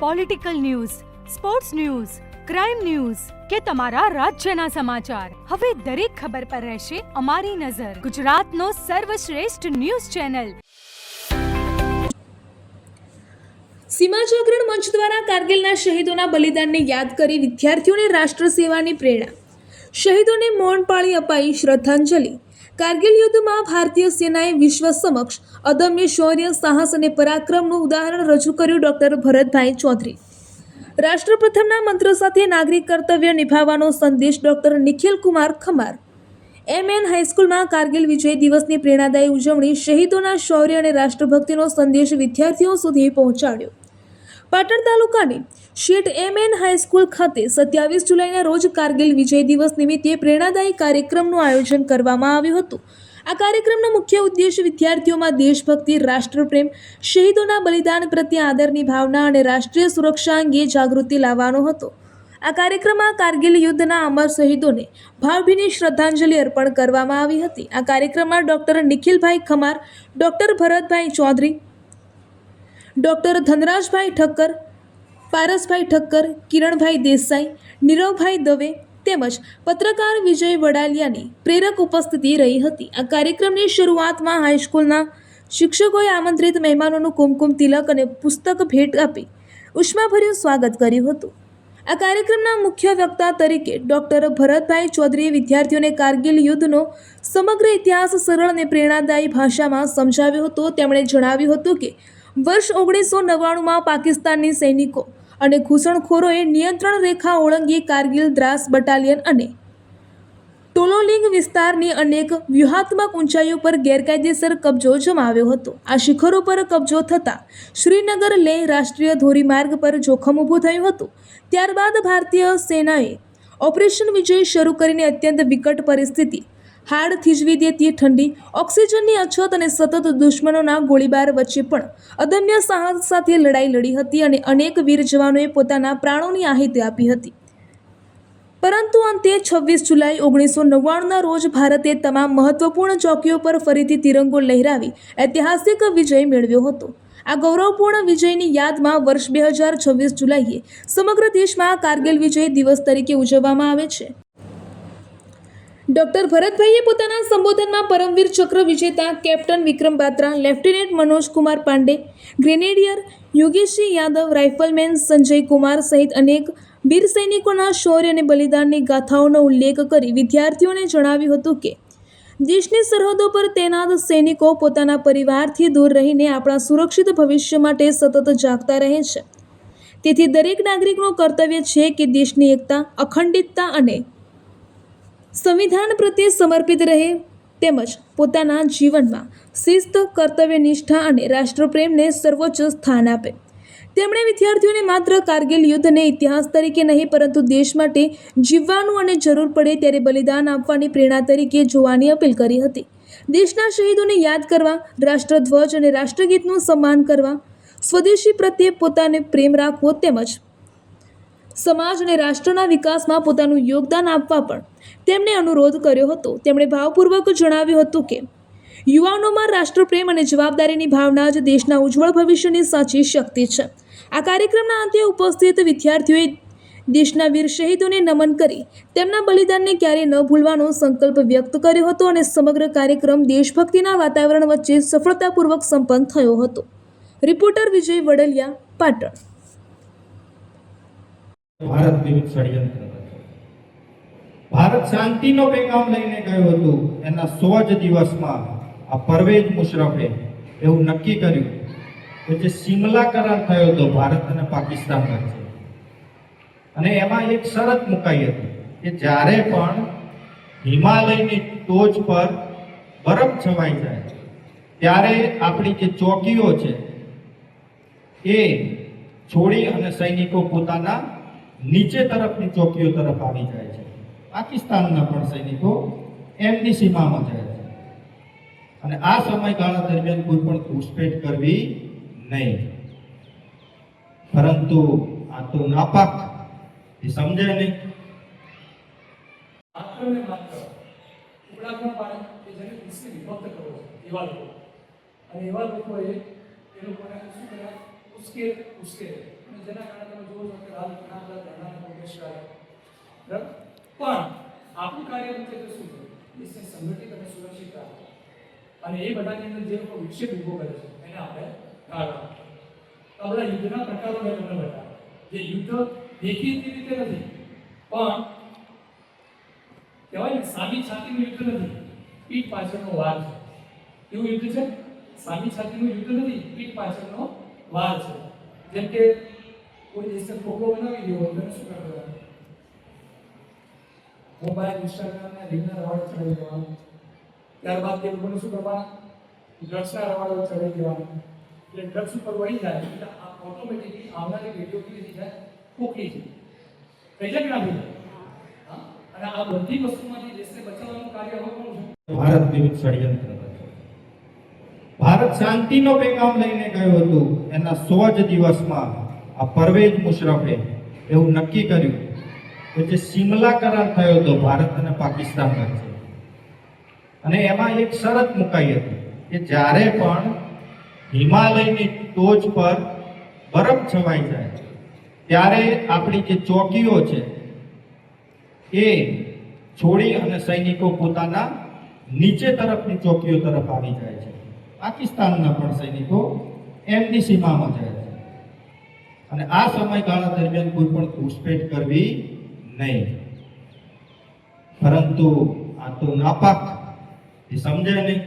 Political news, sports news, crime news કે તમારા રાજ્યના સમાચાર, હવે દરેક ખબર પર રહેશે અમારી નજર. ગુજરાતનો સર્વશ્રેષ્ઠ ન્યૂઝ ચેનલ. સીમા જાગરણ મંચ દ્વારા કારગિલના શહીદોના બલિદાનને યાદ કરી વિદ્યાર્થીઓને રાષ્ટ્ર સેવાની પ્રેરણા. શહીદોને મૌન પાળી અપાઈ શ્રદ્ધાંજલિ. કારગિલ યુદ્ધમાં ભારતીય સેનાએ વિશ્વ સમક્ષ અદમ્ય શૌર્ય, સાહસ અને પરાક્રમનું ઉદાહરણ રજૂ કર્યું. ડોક્ટર ભરતભાઈ ચૌધરી. રાષ્ટ્રપ્રથમના મંત્ર સાથે નાગરિક કર્તવ્ય નિભાવવાનો સંદેશ. ડોક્ટર નિખિલ કુમાર ખમાર. MN હાઈસ્કૂલમાં કારગિલ વિજય દિવસની પ્રેરણાદાયી ઉજવણી. શહીદોના શૌર્ય અને રાષ્ટ્રભક્તિનો સંદેશ વિદ્યાર્થીઓ સુધી પહોંચાડ્યો. પાટણ તાલુકાની શેઠ MN હાઈસ્કૂલ ખાતે 27 જુલાઈના રોજ કારગિલ વિજય દિવસ નિમિત્તે પ્રેરણાદાયી કાર્યક્રમનું આયોજન કરવામાં આવ્યું હતું. આ કાર્યક્રમનો મુખ્ય ઉદ્દેશ વિદ્યાર્થીઓમાં દેશભક્તિ, રાષ્ટ્રપ્રેમ, શહીદોના બલિદાન પ્રત્યે આદરની ભાવના અને રાષ્ટ્રીય સુરક્ષા અંગે જાગૃતિ લાવવાનો હતો. આ કાર્યક્રમમાં કારગિલ યુદ્ધના અમર શહીદોને ભાવભીની શ્રદ્ધાંજલિ અર્પણ કરવામાં આવી હતી. આ કાર્યક્રમમાં doctor નિખિલભાઈ Khamar, doctor Bharatbhai Chaudhary, doctor Dhanrajbhai Thakkar, પારસભાઈ Thakkar, Kiranbhai Desai, Niravbhai Dave તેમજ પત્રકાર વિજય વડાલિયાની પ્રેરક ઉપસ્થિતિ રહી હતી. આ કાર્યક્રમની શરૂઆતમાં હાઈસ્કૂલના શિક્ષકોએ આમંત્રિત મહેમાનોનું કુમકુમ તિલક અને પુસ્તક ભેટ આપી ઉષ્માભર્યું સ્વાગત કર્યું હતું. આ કાર્યક્રમના મુખ્ય વક્તા તરીકે ડોક્ટર ભરતભાઈ ચૌધરીએ વિદ્યાર્થીઓને કારગિલ યુદ્ધનો સમગ્ર ઇતિહાસ સરળ અને પ્રેરણાદાયી ભાષામાં સમજાવ્યો હતો. તેમણે જણાવ્યું હતું કે વર્ષ 1999માં પાકિસ્તાની સૈનિકો અને ઘૂસણખોરોએ નિયંત્રણ રેખા ઓળંગી કારગિલ, દ્રાસ બટાલિયન અને ટોલોલિંગ વિસ્તારની અનેક વ્યૂહાત્મક ઊંચાઈઓ પર ગેરકાયદેસર કબજો જમાવ્યો હતો. આ શિખરો પર કબજો થતાં શ્રીનગર લેહ રાષ્ટ્રીય ધોરીમાર્ગ પર જોખમ ઊભું થયું હતું. ત્યારબાદ ભારતીય સેનાએ ઓપરેશન વિજય શરૂ કરીને અત્યંત વિકટ પરિસ્થિતિ, હાડ થીજવી દેતી ઠંડી, ઓક્સિજનની અછત અને સતત દુશ્મનોના ગોળીબાર વચ્ચે પણ અદમ્ય સાહસ સાથે લડાઈ લડી હતી અને અનેક વીર જવાનોએ પોતાના પ્રાણોની આહુતિ આપી હતી. પરંતુ અંતે 26 જુલાઈ 1999ના રોજ ભારતે તમામ મહત્વપૂર્ણ ચોકીઓ પર ફરીથી તિરંગો લહેરાવી ઐતિહાસિક વિજય મેળવ્યો હતો. આ ગૌરવપૂર્ણ વિજયની યાદમાં વર્ષ 2026 જુલાઈએ સમગ્ર દેશમાં કારગિલ વિજય દિવસ તરીકે ઉજવવામાં આવે છે. ડોક્ટર ભરતભાઈએ પોતાના સંબોધનમાં પરમવીર ચક્ર વિજેતા કેપ્ટન વિક્રમ બાત્રા, લેફ્ટનન્ટ મનોજ કુમાર પાંડે, ગ્રેનેડિયર યોગેશજી યાદવ, રાઇફલમેન સંજય કુમાર સહિત અનેક વીર સૈનિકોના શૌર્ય અને બલિદાનની ગાથાઓનો ઉલ્લેખ કરી વિદ્યાર્થીઓને જણાવ્યું હતું કે દેશની સરહદો પર તૈનાત સૈનિકો પોતાના પરિવારથી દૂર રહીને આપણા સુરક્ષિત ભવિષ્ય માટે સતત જાગતા રહે છે. તેથી દરેક નાગરિકનું કર્તવ્ય છે કે દેશની એકતા, અખંડિતતા અને સંવિધાન પ્રત્યે સમર્પિત રહે તેમજ પોતાના જીવનમાં શિસ્ત, કર્તવ્યનિષ્ઠા અને રાષ્ટ્રપ્રેમને સર્વોચ્ચ સ્થાન આપે. તેમણે વિદ્યાર્થીઓને માત્ર કારગિલ યુદ્ધને ઇતિહાસ તરીકે નહીં પરંતુ દેશ માટે જીવવાનું અને જરૂર પડે ત્યારે બલિદાન આપવાની પ્રેરણા તરીકે જોવાની અપીલ કરી હતી. દેશના શહીદોને યાદ કરવા, રાષ્ટ્રધ્વજ અને રાષ્ટ્રગીતનું સન્માન કરવા, સ્વદેશી પ્રત્યે પોતાને પ્રેમ રાખવો તેમજ સમાજ અને રાષ્ટ્રના વિકાસમાં પોતાનું યોગદાન આપવા પણ તેમણે અનુરોધ કર્યો હતો. તેમણે ભાવપૂર્વક જણાવ્યું હતું કે યુવાનોમાં રાષ્ટ્રપ્રેમ અને જવાબદારીની ભાવના જ દેશના ઉજ્જવળ ભવિષ્યની સાચી શક્તિ છે. આ કાર્યક્રમના અંતે ઉપસ્થિત વિદ્યાર્થીઓએ દેશના વીર શહીદોને નમન કરી તેમના બલિદાનને ક્યારેય ન ભૂલવાનો સંકલ્પ વ્યક્ત કર્યો હતો અને સમગ્ર કાર્યક્રમ દેશભક્તિના વાતાવરણ વચ્ચે સફળતાપૂર્વક સંપન્ન થયો હતો. રિપોર્ટર વિજય વડલિયા, પાટણ. ભારત વિરુદ્ધ ષડયંત્ર. ભારત શાંતિનો પેગામ લઈને ગયું હતું. એના 100 જ દિવસમાં આ પરવેઝ મુશરફે એવું નક્કી કર્યું કે જે સિમલા કરાર થયો હતો ભારત અને પાકિસ્તાન વચ્ચે, અને એમાં એક શરત મુકાઈ હતી કે જ્યારે પણ હિમાલયની ટોચ પર બરફ છવાઈ જાય ત્યારે આપણી જે ચોકીઓ છે એ છોડી અને સૈનિકો પોતાના નીચે તરફની ચોકીઓ તરફ આવી જાય છે. પાકિસ્તાનના પણ સૈનિકો એમની સીમામાં જાય છે અને આ સમયગાળા દરમિયાન કોઈ પણ ઘૂસપેઠ કરવી નહીં. પરંતુ આ તો નાપાક, એ સમજે નહીં. માત્ર ને માત્ર ટુકડામાં પાડે કે જેને વિશ્વ વિભક્ત કરવો એવા લોકો, અને એવા લોકોએ એ લોકોને શું કર્યા, ઉશ્કેર અને જેના કારણે તમે જુઓ છો કે હાલ ઘણા બધા ધરણાને પ્રોટેસ્ટ કરે. બરાબર? પણ આપણું કાર્ય મુખ્ય તો શું છે? દેશને સંગઠિત અને સુરક્ષિત રાખવો. અને એ બધાની અંદર જે લોકો વિક્ષેપ ઊભો કરે છે એને આપણે ટાળવા. આ બધા યુદ્ધના પ્રકારો મેં તમને બતાવ્યા. જે યુદ્ધ દેખીતી રીતે નથી, પણ કહેવાય ને સામી છાતીનું યુદ્ધ નથી, પીઠ પાછળનો વાર છે. એવું યુદ્ધ છે? સામી છાતીનું યુદ્ધ નથી, પીઠ પાછળનો વાર છે. જેમ કે કોઈ દેશને ખોખલો બનાવી દેવો તો શું કરવાનું? મોબાઈલ, ઇન્સ્ટાગ્રામ ને રીલના રવાડે ચડાવી દેવાનું. ત્યારબાદ તે લોકોને શું કરવાનું? ડ્રગ્સના રવાડે ચડાવી દેવાનું. એટલે ડ્રગ્સ ઉપર વળી જાય એટલે ઓટોમેટિકલી આવનારી પેઢીઓ કેવી થઈ જાય? ખોખલી છે. થઈ જાય કે ના થઈ જાય? હા. અને આ બધી વસ્તુમાંથી દેશને બચાવવાનું કાર્ય હવે કોનું છે? ભારત વિરુદ્ધ ષડયંત્ર રચ્યું. ભારત શાંતિનો પેગામ લઈને ગયું હતું. એના 100 જ દિવસમાં આ પરવેઝ મુશરફે એવું નક્કી કર્યું કે જે સિમલા કરાર થયો હતો ભારત અને પાકિસ્તાન વચ્ચે, અને એમાં એક શરત મુકાઈ હતી કે જ્યારે પણ હિમાલયની ટોચ પર બરફ છવાઈ જાય ત્યારે આપણી જે ચોકીઓ છે એ છોડી અને સૈનિકો પોતાના નીચે તરફની ચોકીઓ તરફ આવી જાય છે. પાકિસ્તાનના પણ સૈનિકો એમની સીમામાં જાય છે અને આ સમયગાળા દરમિયાન કોઈ પણ ઘૂસપેઠ કરવી નહીં. પરંતુ આ તો નાપાક, એ સમજે નહીં.